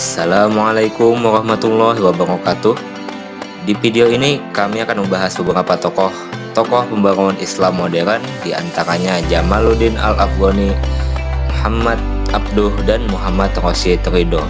Assalamualaikum warahmatullahi wabarakatuh. Di video ini kami akan membahas beberapa tokoh pembangunan Islam modern, di antaranya Jamaluddin Al-Afghani, Muhammad Abduh, dan Muhammad Rashid Ridho.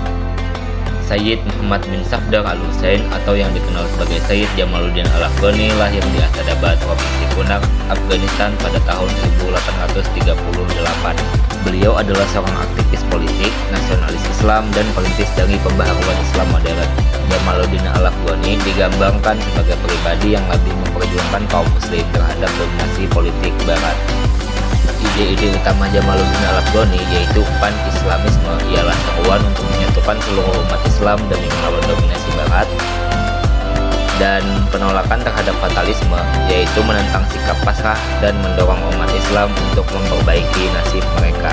Sayyid Muhammad bin Safdar Al-Husain atau yang dikenal sebagai Sayyid Jamaluddin Al-Afghani lahir di Asadabad, Provinsi Kunar, Afghanistan pada tahun 1838. Beliau adalah seorang aktivis politik, nasionalis Islam, dan perintis dari pembaharuan Islam modern. Jamaluddin Al-Afghani digambarkan sebagai pribadi yang lebih memperjuangkan kaum muslim terhadap dominasi politik barat. Ide-ide utama Jamaluddin Al-Afghani yaitu pan-Islamisme, ialah seruan untuk menyatukan seluruh umat Islam demi melawan dominasi barat, dan penolakan terhadap fatalisme, yaitu menentang sikap pasrah dan mendorong umat Islam untuk memperbaiki nasib mereka.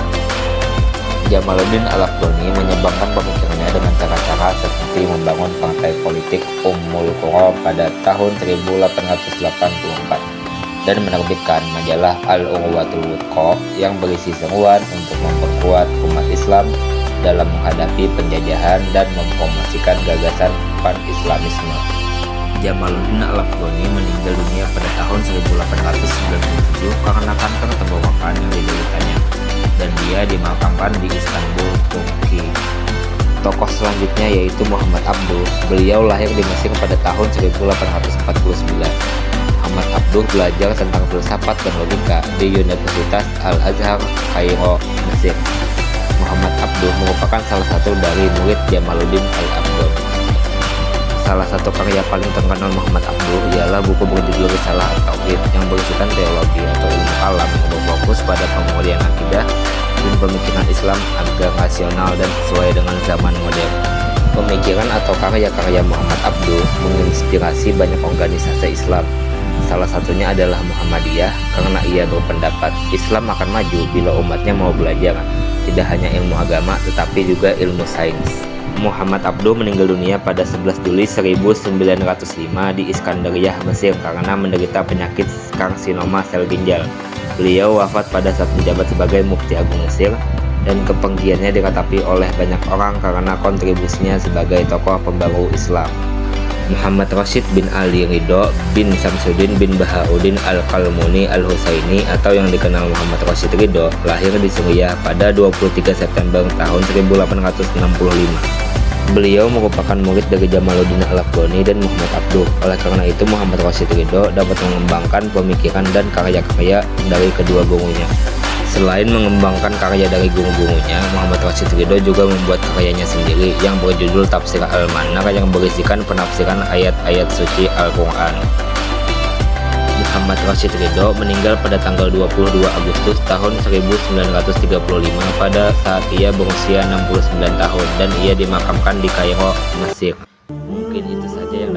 Jamaluddin Al-Afghani menyembangkan pemikirannya dengan cara-cara seperti membangun partai politik Ummul Qura pada tahun 1884 dan menerbitkan majalah Al-Urwatul Wuthqa yang berisi seruan untuk memperkuat umat Islam dalam menghadapi penjajahan dan mempromosikan gagasan pan-Islamisme. Jamaluddin Al-Afghani meninggal dunia pada tahun 1897 karena kanker tenggorokan yang dideritanya, dan dia dimakamkan di Istanbul, Turki. Tokoh selanjutnya yaitu Muhammad Abduh. Beliau lahir di Mesir pada tahun 1849. Muhammad Abduh belajar tentang filsafat dan logika di Universitas Al-Azhar, Kairo, Mesir. Muhammad Abduh merupakan salah satu dari murid Jamaluddin Al-Afghani. Salah satu karya paling terkenal Muhammad Abduh ialah buku berjudul Risalah At-Tauhid yang berisikan teologi atau ilmu kalam yang berfokus pada pemulihan akidah dan pemikiran Islam agar rasional dan sesuai dengan zaman modern. Pemikiran atau karya-karya Muhammad Abduh menginspirasi banyak organisasi Islam. Salah satunya adalah Muhammadiyah, karena ia berpendapat Islam akan maju bila umatnya mau belajar tidak hanya ilmu agama tetapi juga ilmu sains. Muhammad Abduh meninggal dunia pada 11 Juli 1905 di Iskandariah, Mesir karena menderita penyakit karsinoma sel ginjal. Beliau wafat pada saat menjabat sebagai Mufti Agung Mesir, dan kepergiannya diratapi oleh banyak orang karena kontribusinya sebagai tokoh pembaru Islam. Muhammad Rashid bin Ali Ridho bin Samsuddin bin Bahauddin Al-Qalmuni Al-Husaini atau yang dikenal Muhammad Rashid Ridho lahir di Suriah pada 23 September tahun 1865. Beliau merupakan murid dari Jamaluddin Al-Afghani dan Muhammad Abduh. Oleh karena itu, Muhammad Rashid Ridho dapat mengembangkan pemikiran dan karya-karya dari kedua gurunya. Selain mengembangkan karya dari guru-gurunya, Muhammad Rashid Ridho juga membuat karyanya sendiri yang berjudul Tafsir Al-Manar yang berisikan penafsiran ayat-ayat suci Al-Quran. Muhammad Rashid Ridho meninggal pada tanggal 22 Agustus tahun 1935 pada saat ia berusia 69 tahun dan ia dimakamkan di Kairo, Mesir. Mungkin itu saja yang